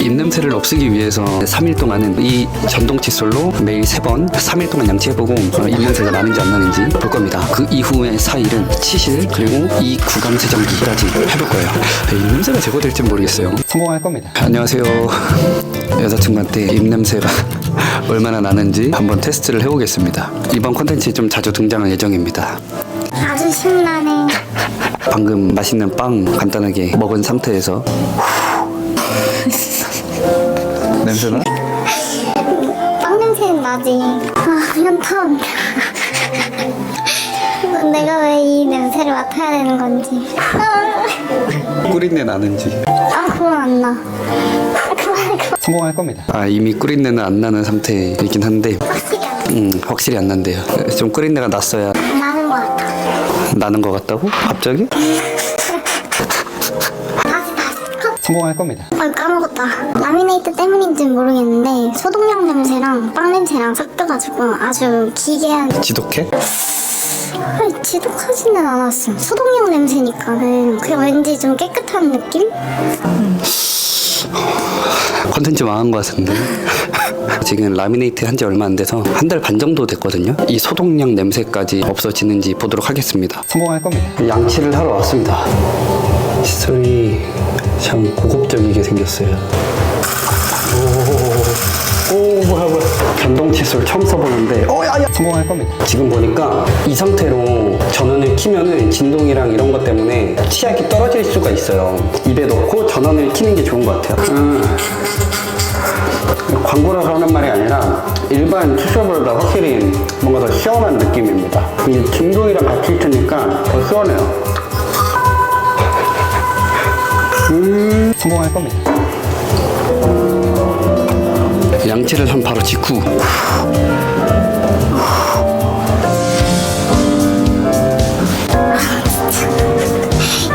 입냄새를 없애기 위해서 3일 동안은 이 전동 칫솔로 매일 3번 3일 동안 양치해보고 입냄새가 나는지 안 나는지 볼 겁니다. 그 이후의 4일은 치실 그리고 이 구강 세정기까지 해볼 거예요. 입냄새가 제거될지 모르겠어요. 성공할 겁니다. 안녕하세요. 여자친구한테 입냄새가 얼마나 나는지 한번 테스트를 해보겠습니다. 이번 콘텐츠에 좀 자주 등장할 예정입니다. 아주 신나네. 방금 맛있는 빵 간단하게 먹은 상태에서 냄새나? 빵 냄새는 나지. 아, 현타. 내가 왜 이 냄새를 맡아야 되는 건지. 꿀인내 나는지. 아, 그건 안 나. 그만. 성공할 겁니다. 이미 꿀인내는 안 나는 상태이긴 한데 확실히 안 나. 확실히 안 난대요. 좀 꿀인내가 났어야 나는 것 같아. 나는 것 같다고? 갑자기? 다시. 성공할 겁니다. 까먹었다. 라미네이트 때문인지는 모르겠는데 소독약 냄새랑 빵 냄새랑 섞여가지고 아주 기괴한. 지독해? 아니, 지독하지는 않았어. 소독약 냄새니까는 그냥 왠지 좀 깨끗한 느낌? 컨텐츠 망한 것 같은데. 지금 라미네이트 한 지 얼마 안 돼서 한 달 반 정도 됐거든요. 이 소독약 냄새까지 없어지는지 보도록 하겠습니다. 성공할 겁니다. 양치를 하러 왔습니다. 칫솔이 참 고급적이게 생겼어요. 오 뭐야. 전동 칫솔 처음 써보는데 야야 성공할 겁니다. 지금 보니까 이 상태로 전원을 키면은 진동이랑 이런 것 때문에 치약이 떨어질 수가 있어요. 입에 넣고 전원을 키는 게 좋은 것 같아요. 광고라서 하는 말이 아니라 일반 칫솔보다 확실히 뭔가 더 시원한 느낌입니다. 이 진동이랑 같이 있으니까 더 시원해요. 성공할 겁니다. 양치를 한 바로 직후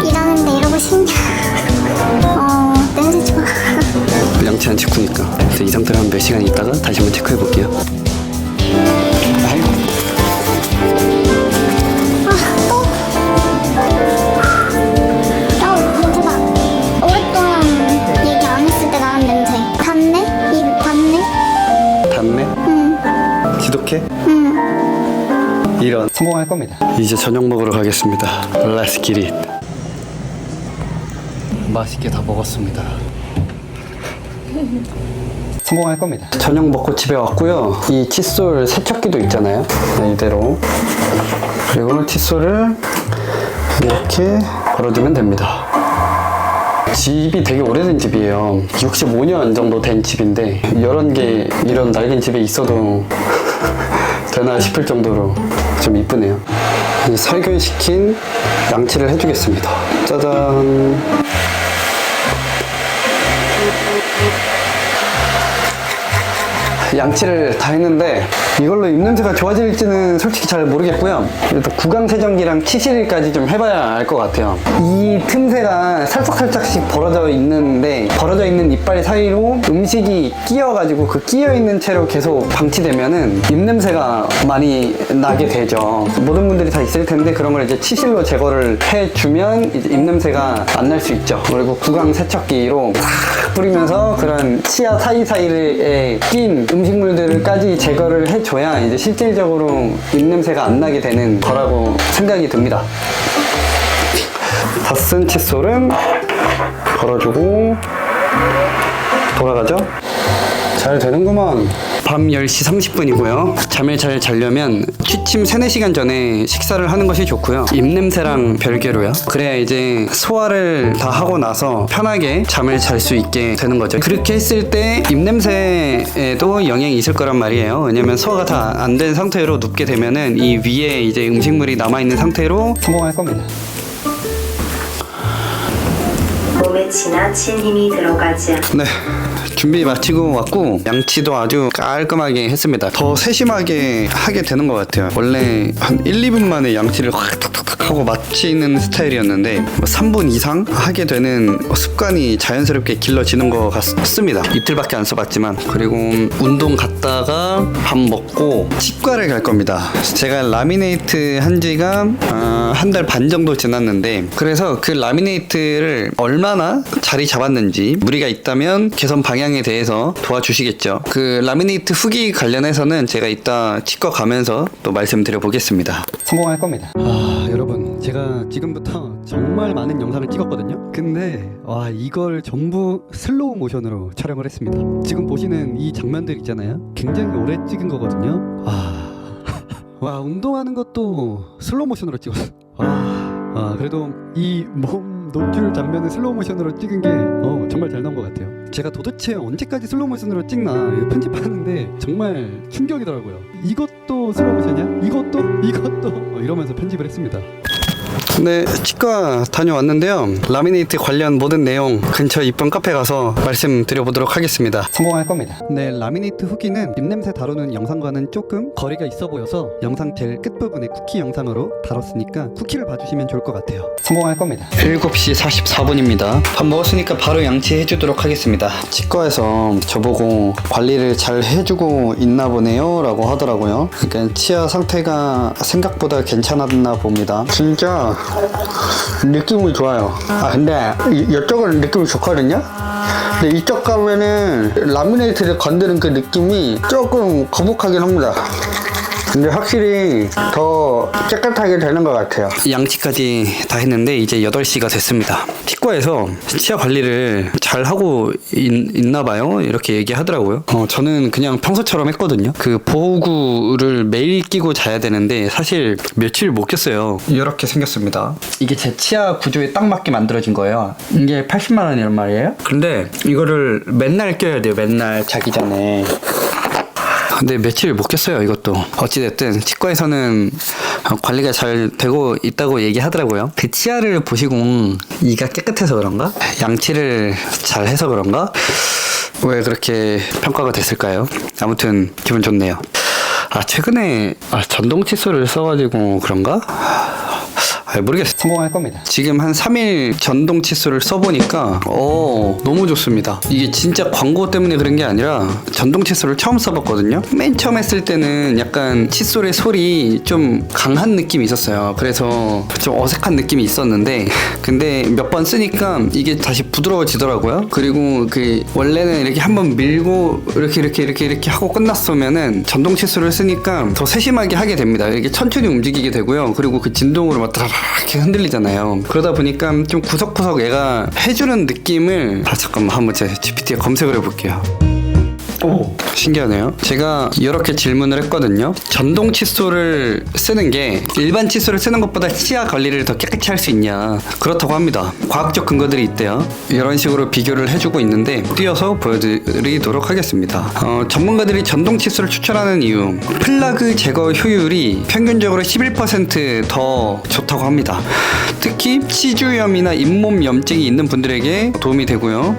일하는데 이러고 싶냐? 냄새 좋아. 양치한 직후니까 이 상태로 한 몇 시간 있다가 다시 한번 체크해 볼게요. 냄새다. 오랫동안 얘기 안 했을 때 나는 냄새. 닿네? 입이 닿네? 닿네? 지독해? 이런 성공할 겁니다. 이제 저녁 먹으러 가겠습니다. Let's get it. 맛있게 다 먹었습니다. 성공할 겁니다. 저녁 먹고 집에 왔고요. 이 칫솔 세척기도 있잖아요. 이대로. 그리고 칫솔을 이렇게 걸어주면 됩니다. 집이 되게 오래된 집이에요. 65년 정도 된 집인데 이런 낡은 집에 있어도 되나 싶을 정도로 좀 이쁘네요. 살균시킨 양치를 해주겠습니다. 짜잔. 양치를 다 했는데 이걸로 입냄새가 좋아질지는 솔직히 잘 모르겠고요. 일단 구강세정기랑 치실까지 좀 해봐야 알 것 같아요. 이 틈새가 살짝씩 벌어져 있는 이빨 사이로 음식이 끼어가지고 그 끼어있는 채로 계속 방치되면은 입냄새가 많이 나게 되죠. 모든 분들이 다 있을 텐데 그런 걸 이제 치실로 제거를 해주면 이제 입냄새가 안 날 수 있죠. 그리고 구강세척기로 싹 뿌리면서 그런 치아 사이사이에 낀 음식물들까지 제거를 해줘야 이제 실질적으로 입냄새가 안 나게 되는 거라고 생각이 듭니다. 다 쓴 칫솔은 걸어주고 돌아가죠? 잘 되는구먼. 밤 10시 30분이고요. 잠을 잘 자려면 취침 3-4시간 전에 식사를 하는 것이 좋고요. 입냄새랑 별개로요. 그래야 이제 소화를 다 하고 나서 편하게 잠을 잘 수 있게 되는 거죠. 그렇게 했을 때 입냄새에도 영향이 있을 거란 말이에요. 왜냐면 소화가 다 안 된 상태로 눕게 되면은 이 위에 이제 음식물이 남아있는 상태로 성공할 겁니다. 몸에 지나친 힘이 들어가지 않. 네, 준비 마치고 왔고 양치도 아주 깔끔하게 했습니다. 더 세심하게 하게 되는 것 같아요. 원래 한 1-2분 만에 양치를 확 탁탁탁 하고 마치는 스타일이었는데 3분 이상 하게 되는 습관이 자연스럽게 길러지는 것 같습니다. 이틀밖에 안 써봤지만. 그리고 운동 갔다가 밥 먹고 치과를 갈 겁니다. 제가 라미네이트 한 지가 한 달 반 정도 지났는데, 그래서 그 라미네이트를 얼마나 자리 잡았는지, 무리가 있다면 개선 방향 방향에 대해서 도와주시겠죠. 그 라미네이트 후기 관련해서는 제가 이따 치과 가면서 또 말씀드려 보겠습니다. 성공할 겁니다. 여러분, 제가 지금부터 정말 많은 영상을 찍었거든요. 근데 이걸 전부 슬로우 모션으로 촬영을 했습니다. 지금 보시는 이 장면들 있잖아요. 굉장히 오래 찍은 거거든요. 운동하는 것도 슬로우 모션으로 찍었어. 그래도 이 몸 노출 장면을 슬로우 모션으로 찍은 게 정말 잘 나온 것 같아요. 제가 도대체 언제까지 슬로우 모션으로 찍나 편집하는데 정말 충격이더라고요. 이것도 슬로우 모션이야? 이것도 이러면서 편집을 했습니다. 네, 치과 다녀왔는데요. 라미네이트 관련 모든 내용 근처 이쁜 카페 가서 말씀드려보도록 하겠습니다. 성공할 겁니다. 네, 라미네이트 후기는 입냄새 다루는 영상과는 조금 거리가 있어 보여서 영상 제일 끝부분에 쿠키 영상으로 다뤘으니까 쿠키를 봐주시면 좋을 것 같아요. 성공할 겁니다. 7시 44분입니다. 밥 먹었으니까 바로 양치해주도록 하겠습니다. 치과에서 저보고 관리를 잘 해주고 있나 보네요 라고 하더라고요. 그러니까 치아 상태가 생각보다 괜찮았나 봅니다. 진짜 느낌이 좋아요. 근데 이쪽은 느낌이 좋거든요. 근데 이쪽 가면은 라미네이트를 건드는 그 느낌이 조금 거북하긴 합니다. 근데 확실히 더 깨끗하게 되는 것 같아요. 양치까지 다 했는데 이제 8시가 됐습니다. 치과에서 치아 관리를 잘 하고 있나 봐요. 이렇게 얘기하더라고요. 저는 그냥 평소처럼 했거든요. 그 보호구를 매일 끼고 자야 되는데 사실 며칠 못 꼈어요. 이렇게 생겼습니다. 이게 제 치아 구조에 딱 맞게 만들어진 거예요. 이게 80만 원이란 말이에요. 근데 이거를 맨날 껴야 돼요. 맨날 자기 전에. 근데 며칠 못 꼈어요. 이것도 어찌됐든 치과에서는 관리가 잘 되고 있다고 얘기하더라고요. 그 치아를 보시고 이가 깨끗해서 그런가? 양치를 잘 해서 그런가? 왜 그렇게 평가가 됐을까요? 아무튼 기분 좋네요. 최근에 전동 칫솔을 써가지고 그런가? 모르겠어요. 성공할 겁니다. 지금 한 3일 전동 칫솔을 써보니까 너무 좋습니다. 이게 진짜 광고 때문에 그런 게 아니라 전동 칫솔을 처음 써봤거든요. 맨 처음 했을 때는 약간 칫솔의 솔이 좀 강한 느낌이 있었어요. 그래서 좀 어색한 느낌이 있었는데 근데 몇 번 쓰니까 이게 다시 부드러워지더라고요. 그리고 그 원래는 이렇게 한번 밀고 이렇게 하고 끝났으면은 전동 칫솔을 쓰니까 더 세심하게 하게 됩니다. 이게 천천히 움직이게 되고요. 그리고 그 진동으로 막 이렇게 흔들리잖아요. 그러다 보니까 좀 구석구석 얘가 해주는 느낌을 잠깐만 한번 제 GPT에 검색을 해볼게요. 오, 신기하네요. 제가 이렇게 질문을 했거든요. 전동 칫솔을 쓰는 게 일반 칫솔을 쓰는 것보다 치아 관리를 더 깨끗이 할 수 있냐? 그렇다고 합니다. 과학적 근거들이 있대요. 이런 식으로 비교를 해주고 있는데 띄어서 보여드리도록 하겠습니다. 전문가들이 전동 칫솔을 추천하는 이유, 플라그 제거 효율이 평균적으로 11% 더 좋다고 합니다. 특히 치주염이나 잇몸 염증이 있는 분들에게 도움이 되고요.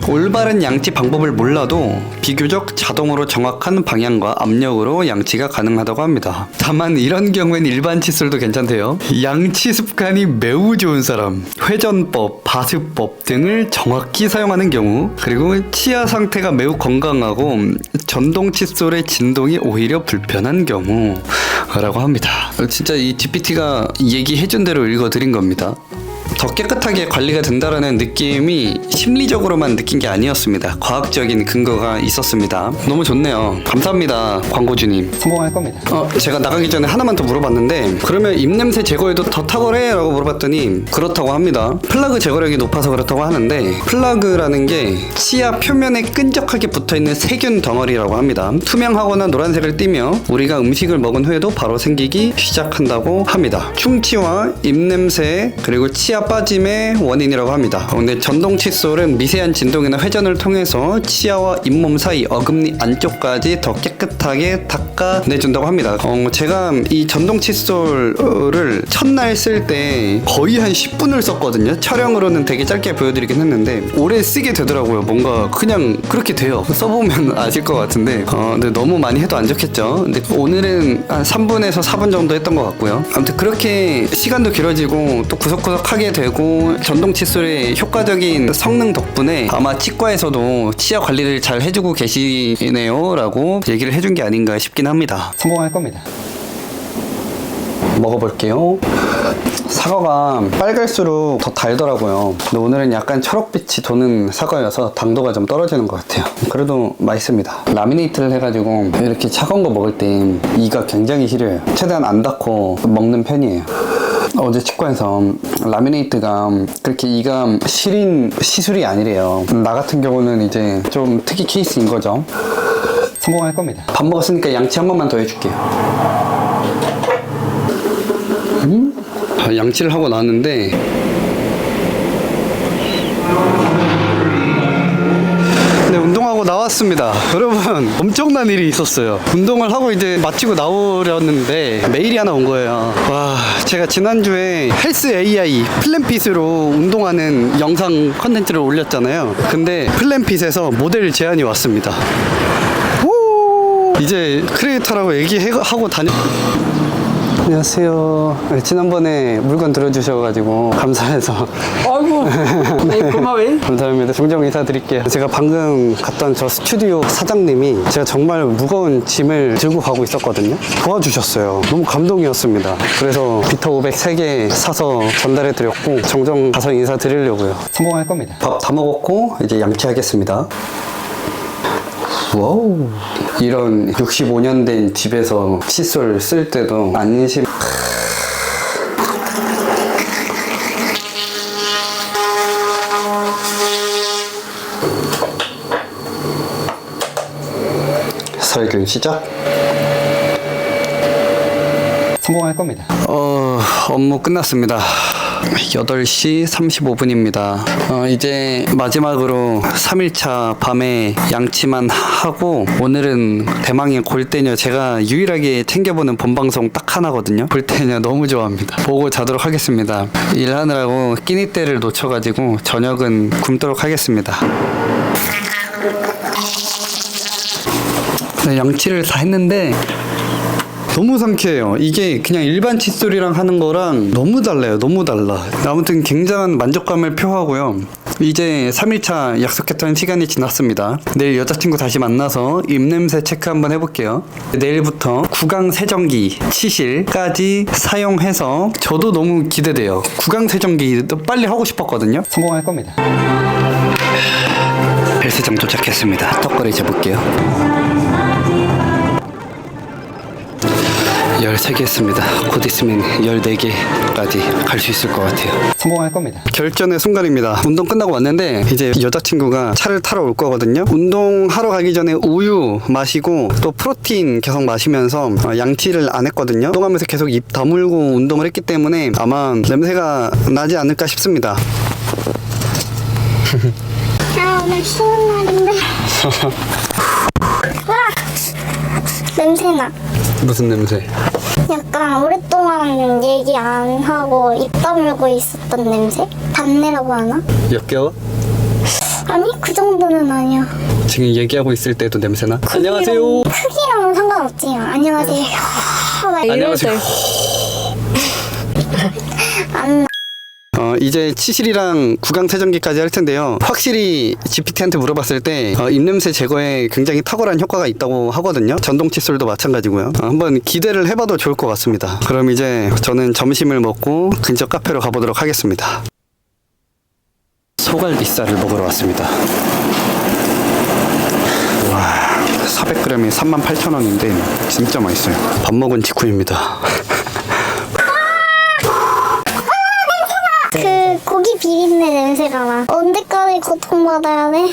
올바른 양치 방법을 몰라도 비교적 자동으로 정확한 방향과 압력으로 양치가 가능하다고 합니다. 다만 이런 경우엔 일반 칫솔도 괜찮대요. 양치 습관이 매우 좋은 사람, 회전법, 바스법 등을 정확히 사용하는 경우, 그리고 치아 상태가 매우 건강하고 전동 칫솔의 진동이 오히려 불편한 경우라고 합니다. 진짜 이 GPT가 얘기해준 대로 읽어드린 겁니다. 더 깨끗하게 관리가 된다라는 느낌이 심리적으로만 느낀 게 아니었습니다. 과학적인 근거가 있었습니다. 너무 좋네요. 감사합니다, 광고주님. 성공할 겁니다. 제가 나가기 전에 하나만 더 물어봤는데 그러면 입냄새 제거에도 더 탁월해? 라고 물어봤더니 그렇다고 합니다. 플라그 제거력이 높아서 그렇다고 하는데 플라그라는 게 치아 표면에 끈적하게 붙어있는 세균 덩어리라고 합니다. 투명하거나 노란색을 띠며 우리가 음식을 먹은 후에도 바로 생기기 시작한다고 합니다. 충치와 입냄새 그리고 치아 빠짐의 원인이라고 합니다. 근데 전동 칫솔은 미세한 진동이나 회전을 통해서 치아와 잇몸 사이 어금니 안쪽까지 더 깨끗하게 닦아내준다고 합니다. 제가 이 전동 칫솔을 첫날 쓸 때 거의 한 10분을 썼거든요. 촬영으로는 되게 짧게 보여드리긴 했는데 오래 쓰게 되더라고요. 뭔가 그냥 그렇게 돼요. 써보면 아실 것 같은데 근데 너무 많이 해도 안 좋겠죠. 근데 오늘은 한 3분에서 4분 정도 했던 것 같고요. 아무튼 그렇게 시간도 길어지고 또 구석구석하게 되고 전동 칫솔의 효과적인 성능 덕분에 아마 치과에서도 치아 관리를 잘 해주고 계시네요 라고 얘기를 해준 게 아닌가 싶긴 합니다. 성공할 겁니다. 먹어볼게요. 사과가 빨갈수록 더 달더라고요. 근데 오늘은 약간 초록빛이 도는 사과여서 당도가 좀 떨어지는 것 같아요. 그래도 맛있습니다. 라미네이트를 해가지고 이렇게 차가운 거 먹을 때 이가 굉장히 시려요. 최대한 안 닫고 먹는 편이에요. 어제 치과에서 라미네이트가 그렇게 이가 시린 시술이 아니래요. 나 같은 경우는 이제 좀 특이 케이스인 거죠. 성공할 겁니다. 밥 먹었으니까 양치 한 번만 더 해줄게요. 양치를 하고 나왔는데 네, 운동하고 나왔습니다. 여러분, 엄청난 일이 있었어요. 운동을 하고 이제 마치고 나오려는데 메일이 하나 온 거예요. 와, 제가 지난주에 헬스 AI 플랜핏으로 운동하는 영상 컨텐츠를 올렸잖아요. 근데 플랜핏에서 모델 제안이 왔습니다. 오! 이제 크리에이터라고 얘기하고 다녔... 안녕하세요. 네, 지난번에 물건 들어주셔가지고 감사해서. 아이고, 네, 고마워요. 감사합니다. 종종 인사드릴게요. 제가 방금 갔던 저 스튜디오 사장님이 제가 정말 무거운 짐을 들고 가고 있었거든요. 도와주셨어요. 너무 감동이었습니다. 그래서 비터 500 3개 사서 전달해드렸고 종종 가서 인사드리려고요. 성공할 겁니다. 밥 다 먹었고 이제 양치하겠습니다. 와우, 이런 65년 된 집에서 칫솔 쓸 때도 안심. 살균 시작. 성공할 겁니다. 업무 끝났습니다. 8시 35분입니다. 이제 마지막으로 3일차 밤에 양치만 하고 오늘은 대망의 골대녀, 제가 유일하게 챙겨보는 본방송 딱 하나거든요. 골대녀 너무 좋아합니다. 보고 자도록 하겠습니다. 일하느라고 끼니 때를 놓쳐가지고 저녁은 굶도록 하겠습니다. 네, 양치를 다 했는데 너무 상쾌해요. 이게 그냥 일반 칫솔이랑 하는 거랑 너무 달라요. 너무 달라. 아무튼 굉장한 만족감을 표하고요. 이제 3일차 약속했던 시간이 지났습니다. 내일 여자친구 다시 만나서 입냄새 체크 한번 해볼게요. 내일부터 구강 세정기, 치실까지 사용해서 저도 너무 기대돼요. 구강 세정기 빨리 하고 싶었거든요. 성공할 겁니다. 헬스장 도착했습니다. 턱걸이 재볼게요. 13개 했습니다. 곧 있으면 14개까지 갈 수 있을 것 같아요. 성공할 겁니다. 결전의 순간입니다. 운동 끝나고 왔는데 이제 여자친구가 차를 타러 올 거거든요. 운동하러 가기 전에 우유 마시고 또 프로틴 계속 마시면서 양치를 안 했거든요. 운동하면서 계속 입 다물고 운동을 했기 때문에 아마 냄새가 나지 않을까 싶습니다. 아, 오늘 추운 날인데. 냄새나. 무슨 냄새? 약간 오랫동안 얘기 안 하고 입 다물고 있었던 냄새? 단내라고 하나? 역겨워? 아니, 그 정도는 아니야. 지금 얘기하고 있을 때도 냄새나? 안녕하세요. 크기랑은 상관없지. 안녕하세요. 안녕하세요. 안 이제 치실이랑 구강 세정기까지 할 텐데요. 확실히 GPT한테 물어봤을 때 입냄새 제거에 굉장히 탁월한 효과가 있다고 하거든요. 전동 칫솔도 마찬가지고요. 한번 기대를 해봐도 좋을 것 같습니다. 그럼 이제 저는 점심을 먹고 근처 카페로 가보도록 하겠습니다. 소갈비살을 먹으러 왔습니다. 와, 400g이 38,000원인데 진짜 맛있어요. 밥 먹은 직후입니다. 그 고기 비린내 냄새가 나. 언제까지 고통받아야 돼?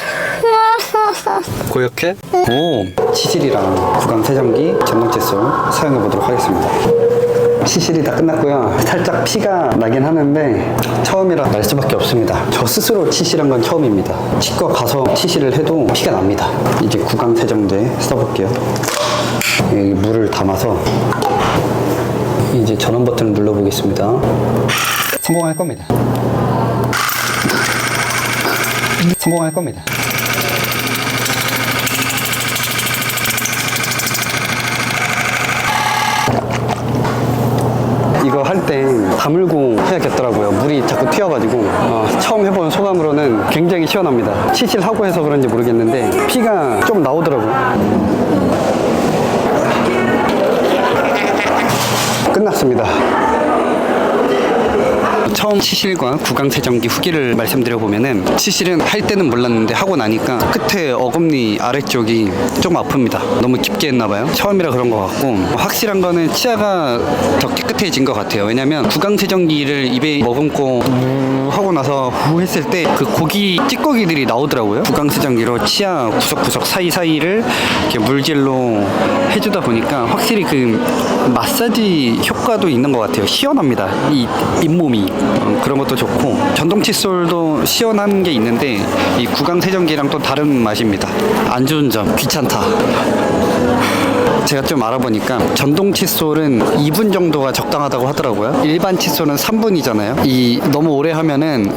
고역해? 오, 치실이랑 구강 세정기, 전동 칫솔 사용해 보도록 하겠습니다. 치실이 다 끝났고요. 살짝 피가 나긴 하는데 처음이라 날 수밖에 없습니다. 저 스스로 치실한 건 처음입니다. 치과 가서 치실을 해도 피가 납니다. 이제 구강 세정제 써볼게요. 여기 물을 담아서 이제 전원 버튼을 눌러보겠습니다. 성공할 겁니다. 성공할 겁니다. 이거 할 때 다물고 해야겠더라고요. 물이 자꾸 튀어가지고 처음 해본 소감으로는 굉장히 시원합니다. 치실하고 해서 그런지 모르겠는데 피가 좀 나오더라고요. 끝. 끝났습니다. 처음 치실과 구강 세정기 후기를 말씀드려보면은 치실은 할 때는 몰랐는데 하고 나니까 끝에 어금니 아래쪽이 좀 아픕니다. 너무 깊게 했나봐요. 처음이라 그런 것 같고 확실한 거는 치아가 더 깨끗해진 것 같아요. 왜냐면 구강 세정기를 입에 머금고 하고 나서 후 했을 때 그 고기 찌꺼기들이 나오더라고요. 구강 세정기로 치아 구석구석 사이사이를 이렇게 물질로 해주다 보니까 확실히 그 마사지 효과도 있는 것 같아요. 시원합니다. 이 잇몸이. 그런 것도 좋고 전동 칫솔도 시원한 게 있는데 이 구강 세정기랑 또 다른 맛입니다. 안 좋은 점 귀찮다. 제가 좀 알아보니까 전동 칫솔은 2분 정도가 적당하다고 하더라고요. 일반 칫솔은 3분이잖아요. 이 너무 오래 하면은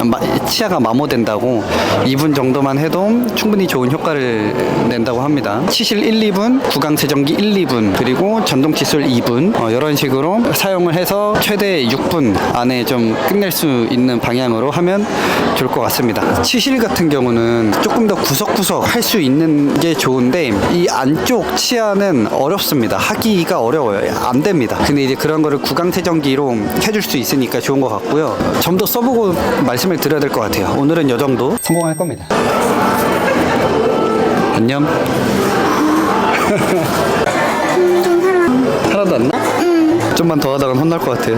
치아가 마모된다고 2분 정도만 해도 충분히 좋은 효과를 낸다고 합니다. 치실 1, 2분, 구강 세정기 1, 2분, 그리고 전동 칫솔 2분 이런 식으로 사용을 해서 최대 6분 안에 좀 끝낼 수 있는 방향으로 하면 좋을 것 같습니다. 치실 같은 경우는 조금 더 구석구석 할 수 있는 게 좋은데 이 안쪽 치아는 어렵습니다. 하기가 어려워요. 안 됩니다. 근데 이제 그런 거를 구강 세정기로 해줄 수 있으니까 좋은 것 같고요. 좀 더 써보고 말씀을 드려야 될 것 같아요. 오늘은 이 정도 성공할 겁니다. 안녕. 하나도 안 나? 좀만 더 하다간 혼날 것 같아요.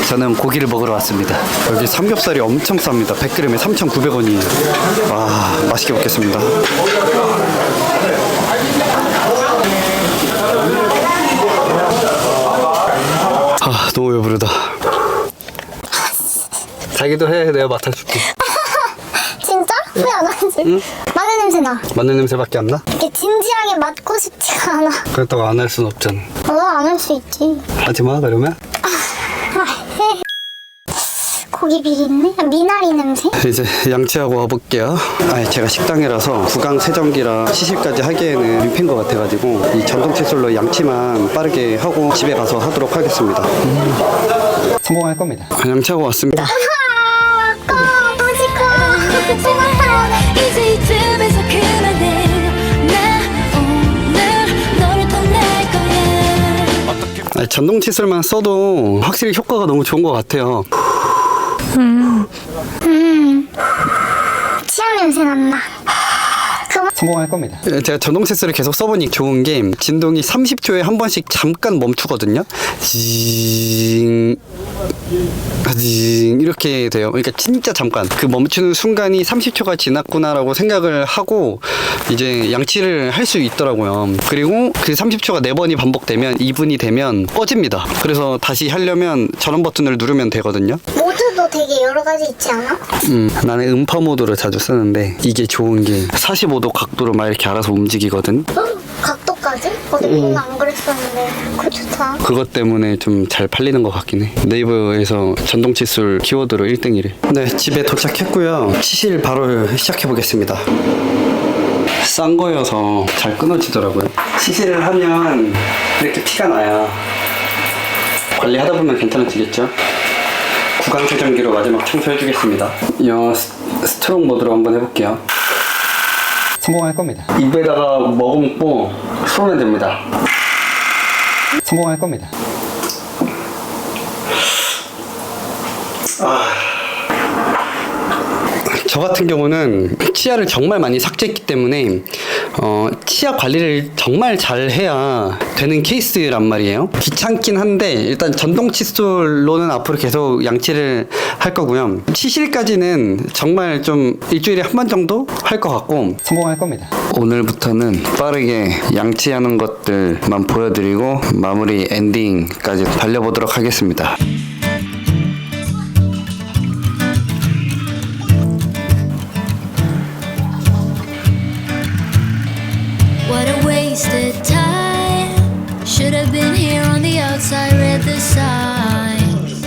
저는 고기를 먹으러 왔습니다. 여기 삼겹살이 엄청 쌉니다. 100g에 3,900원이에요. 와, 맛있게 먹겠습니다. 아, 너무 배부르다. 자기도 해. 내가 맡아줄게. 진짜? 왜 안 하지? 응? 마늘 냄새 나. 마늘 냄새밖에 안 나? 이렇게 진지하게 맡고 싶지가 않아. 그렇다고 안 할 순 없잖아. 안 할 수 있지. 하지마 그러면. 고기 비린내? 미나리 냄새? 이제 양치하고 와볼게요. 제가 식당이라서 구강 세정기랑 시식까지 하기에는 민폐인 것 같아가지고 이 전동 칫솔로 양치만 빠르게 하고 집에 가서 하도록 하겠습니다. 성공할 겁니다. 양치하고 왔습니다. 이제 이쯤에서 그만해. 나 오늘 너를 떠날 거야. 전동 칫솔만 써도 확실히 효과가 너무 좋은 것 같아요. 치약 냄새 난다. 성공할 겁니다. 제가 전동 칫솔을 계속 써보니 좋은 게 진동이 30초에 한 번씩 잠깐 멈추거든요. 징 이렇게 돼요. 그러니까 진짜 잠깐 그 멈추는 순간이 30초가 지났구나라고 생각을 하고 이제 양치를 할 수 있더라고요. 그리고 그 30초가 4번이 반복되면 2분이 되면 꺼집니다. 그래서 다시 하려면 전원 버튼을 누르면 되거든요. 모드도 되게 여러 가지 있지 않아? 나는 음파 모드를 자주 쓰는데 이게 좋은 게 45도 각도로 막 이렇게 알아서 움직이거든. 각도까지? 그건 안 그랬었는데 그거 좋다. 그것 때문에 좀 잘 팔리는 것 같긴 해. 네이버에서 전동 칫솔 키워드로 1등이래. 네, 집에 도착했고요. 치실 바로 시작해 보겠습니다. 싼 거여서 잘 끊어지더라고요. 치실을 하면 이렇게 피가 나요. 관리하다 보면 괜찮아지겠죠? 구강 세정기로 마지막 청소해 주겠습니다. 이 스트롱 모드로 한번 해볼게요. 성공할 겁니다. 입에다가 머금고 쏘면 됩니다. 성공할 겁니다. 저 같은 경우는 치아를 정말 많이 삭제했기 때문에 치아 관리를 정말 잘 해야 되는 케이스란 말이에요. 귀찮긴 한데 일단 전동 칫솔로는 앞으로 계속 양치를 할 거고요. 치실까지는 정말 좀 일주일에 한 번 정도 할 것 같고 성공할 겁니다. 오늘부터는 빠르게 양치하는 것들만 보여드리고 마무리 엔딩까지 달려보도록 하겠습니다. What a wasted time. Should have been here on the outside, read the signs.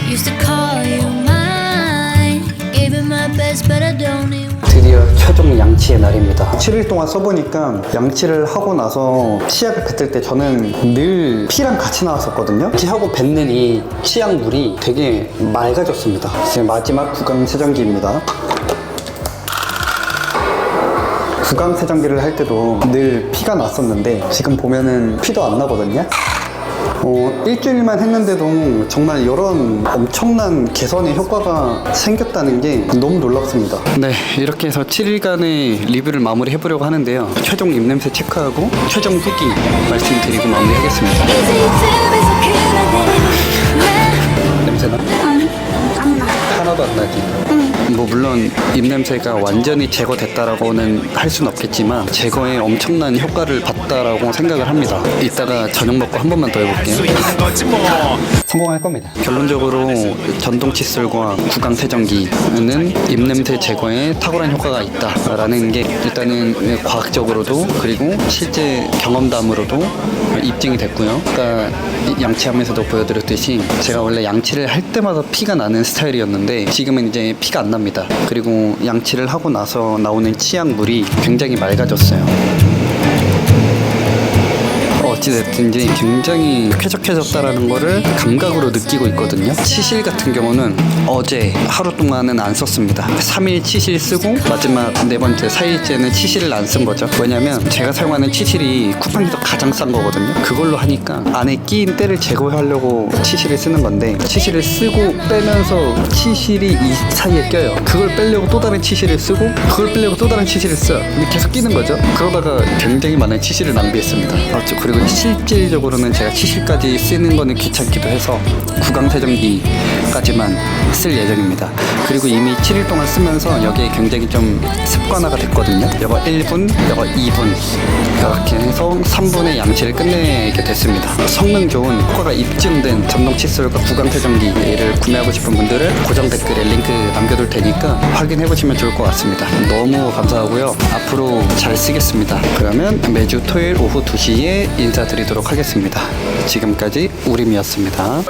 Used to call you mine. Gave it my best, but I don't need one. 드디어 최종 양치의 날입니다. 7일 동안 써보니까 양치를 하고 나서 치약을 뱉을 때 저는 늘 피랑 같이 나왔었거든요. 양치하고 뱉는 이 치약물이 되게 맑아졌습니다. 지금 마지막 구강 세정기입니다. 구강 세정기를 할 때도 늘 피가 났었는데 지금 보면은 피도 안 나거든요. 일주일만 했는데도 정말 이런 엄청난 개선의 효과가 생겼다는 게 너무 놀랍습니다. 네, 이렇게 해서 7일간의 리뷰를 마무리 해보려고 하는데요. 최종 입냄새 체크하고 최종 후기 말씀드리고 마무리하겠습니다. 냄새나? 안 나. 하나도 안 나지? 뭐 물론 입냄새가 완전히 제거됐다라고는 할 수는 없겠지만 제거에 엄청난 효과를 봤다라고 생각을 합니다. 이따가 저녁 먹고 한 번만 더 해볼게요. 성공할 겁니다. 결론적으로 전동 칫솔과 구강 세정기는 입냄새 제거에 탁월한 효과가 있다라는 게 일단은 과학적으로도 그리고 실제 경험담으로도 입증이 됐고요. 아까 양치하면서도 보여드렸듯이 제가 원래 양치를 할 때마다 피가 나는 스타일이었는데 지금은 이제 피가 안 납니다. 그리고 양치를 하고 나서 나오는 치약물이 굉장히 맑아졌어요. 어찌됐든지 굉장히 쾌적해졌다라는 거를 감각으로 느끼고 있거든요. 치실 같은 경우는 어제 하루 동안은 안 썼습니다. 3일 치실 쓰고 마지막 네 번째 4일째는 치실을 안 쓴 거죠. 왜냐면 제가 사용하는 치실이 쿠팡에서 가장 싼 거거든요. 그걸로 하니까 안에 끼인 때를 제거하려고 치실을 쓰는 건데 치실을 쓰고 빼면서 치실이 이 사이에 껴요. 그걸 빼려고 또 다른 치실을 쓰고 그걸 빼려고 또 다른 치실을 써요. 근데 계속 끼는 거죠. 그러다가 굉장히 많은 치실을 낭비했습니다. 그리고 실질적으로는 제가 치실까지 쓰는 거는 귀찮기도 해서 구강 세정기까지만 쓸 예정입니다. 그리고 이미 7일 동안 쓰면서 여기에 굉장히 좀 습관화가 됐거든요. 여거 1분, 여거 2분 이렇게 해서 3분의 양치를 끝내게 됐습니다. 성능 좋은 효과가 입증된 전동 칫솔과 구강 세정기를 구매하고 싶은 분들은 고정 댓글에 링크 남겨둘 테니까 확인해 보시면 좋을 것 같습니다. 너무 감사하고요. 앞으로 잘 쓰겠습니다. 그러면 매주 토요일 오후 2시에 인사드리도록 하겠습니다. 지금까지 우림이었습니다.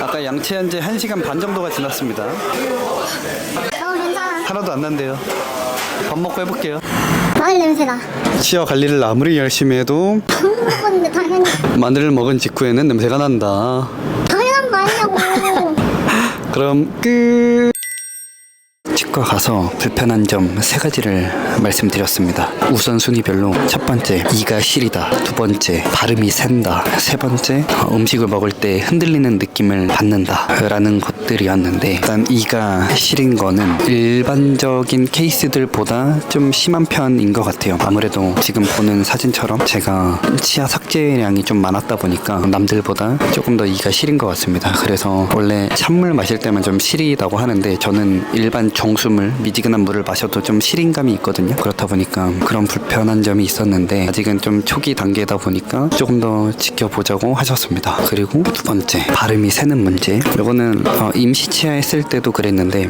아까 양치한 지 1시간 반 정도가 지났습니다. 괜찮아. 하나도 안 난대요. 밥 먹고 해볼게요. 마늘 냄새나. 치아 관리를 아무리 열심히 해도 밥 먹었는데 당연히. 마늘을 먹은 직후에는 냄새가 난다. 당연한 거 아니냐고. 그럼 끝. 치과 가서 불편한 점 3가지를 말씀드렸습니다. 우선순위별로 첫 번째, 이가 시리다. 두 번째, 발음이 샌다. 세 번째, 음식을 먹을 때 흔들리는 느낌을 받는다 라는 것들이었는데 일단 이가 시린 거는 일반적인 케이스들보다 좀 심한 편인 것 같아요. 아무래도 지금 보는 사진처럼 제가 치아 삭제량이 좀 많았다 보니까 남들보다 조금 더 이가 시린 것 같습니다. 그래서 원래 찬물 마실 때만 좀 시리다고 하는데 저는 일반 정수물, 미지근한 물을 마셔도 좀 시린감이 있거든요. 그렇다 보니까 그런 불편한 점이 있었는데 아직은 좀 초기 단계다 보니까 조금 더 지켜보자고 하셨습니다. 그리고 두 번째, 발음이 새는 문제. 이거는 임시 치아 했을 때도 그랬는데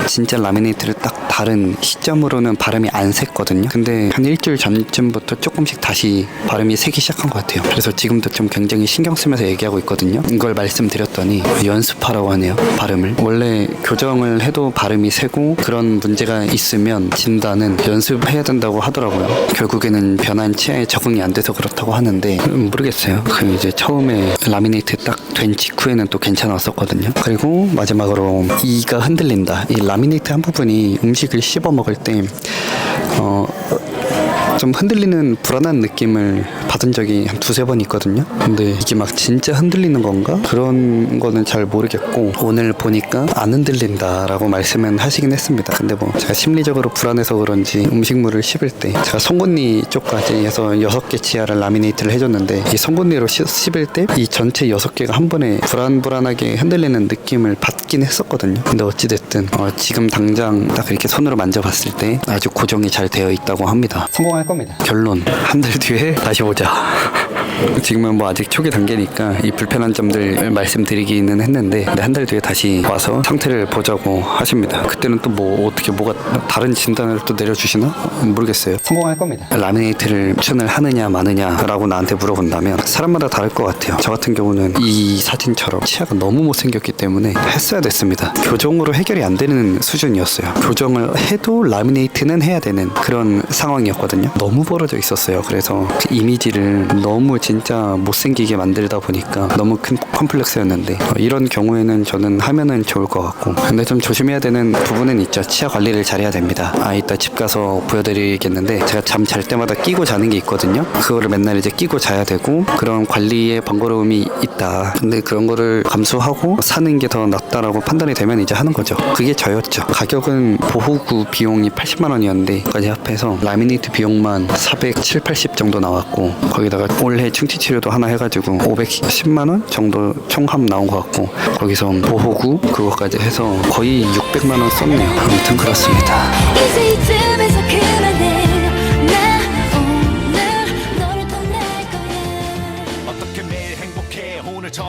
진짜 라미네이트를 딱 다른 시점으로는 발음이 안 샜거든요. 근데 한 일주일 전쯤부터 조금씩 다시 발음이 새기 시작한 것 같아요. 그래서 지금도 좀 굉장히 신경 쓰면서 얘기하고 있거든요. 이걸 말씀드렸더니 연습하라고 하네요. 발음을. 원래 교정을 해도 발음이 새고 그런 문제가 있으면 진단은 연습해야 된다고 하더라고요. 결국에는 변한 치아에 적응이 안 돼서 그렇다고 하는데 모르겠어요. 그 이제 처음에 라미네이트 딱 된 직후에는 또 괜찮았었거든요. 그리고 마지막으로 이가 흔들린다. 이 라미네이트 한 부분이 음식을 씹어 먹을 때 좀 흔들리는 불안한 느낌을 받은 적이 한 2-3번 있거든요. 근데 이게 막 진짜 흔들리는 건가? 그런 거는 잘 모르겠고 오늘 보니까 안 흔들린다라고 말씀은 하시긴 했습니다. 근데 뭐 제가 심리적으로 불안해서 그런지 음식물을 씹을 때 제가 송곳니 쪽까지 해서 6개 치아를 라미네이트를 해줬는데 이 송곳니로 씹을 때 이 전체 6개가 한 번에 불안불안하게 흔들리는 느낌을 받긴 했었거든요. 근데 어찌됐든 지금 당장 딱 이렇게 손으로 만져봤을 때 아주 고정이 잘 되어 있다고 합니다. 성공할 겁니다. 결론, 한 달 뒤에 다시 보자. 지금은 뭐 아직 초기 단계니까 이 불편한 점들 말씀드리기는 했는데 한 달 뒤에 다시 와서 상태를 보자고 하십니다. 그때는 또 뭐 어떻게 뭐가 다른 진단을 또 내려주시나? 모르겠어요. 성공할 겁니다. 라미네이트를 추천을 하느냐 마느냐라고 나한테 물어본다면 사람마다 다를 것 같아요. 저 같은 경우는 이 사진처럼 치아가 너무 못생겼기 때문에 했어야 됐습니다. 교정으로 해결이 안 되는 수준이었어요. 교정을 해도 라미네이트는 해야 되는 그런 상황이었거든요. 너무 벌어져 있었어요. 그래서 그 이미지를 너무 제 진짜 못생기게 만들다 보니까 너무 큰 컴플렉스였는데 이런 경우에는 저는 하면은 좋을 것 같고, 근데 좀 조심해야 되는 부분은 있죠. 치아 관리를 잘해야 됩니다. 이따 집 가서 보여드리겠는데 제가 잠 잘 때마다 끼고 자는 게 있거든요. 그거를 맨날 이제 끼고 자야 되고 그런 관리에 번거로움이 있다. 근데 그런 거를 감수하고 사는 게 더 낫다라고 판단이 되면 이제 하는 거죠. 그게 저였죠. 가격은 보호구 비용이 80만 원이었는데 까지 합해서 라미네이트 비용만 470, 80 정도 나왔고, 거기다가 올해 충치 치료도 하나 해가지고 510만 원 정도 총합 나온 것 같고, 거기서 보호구 그거까지 해서 거의 600만 원 썼네요. 아무튼 그렇습니다. Easy to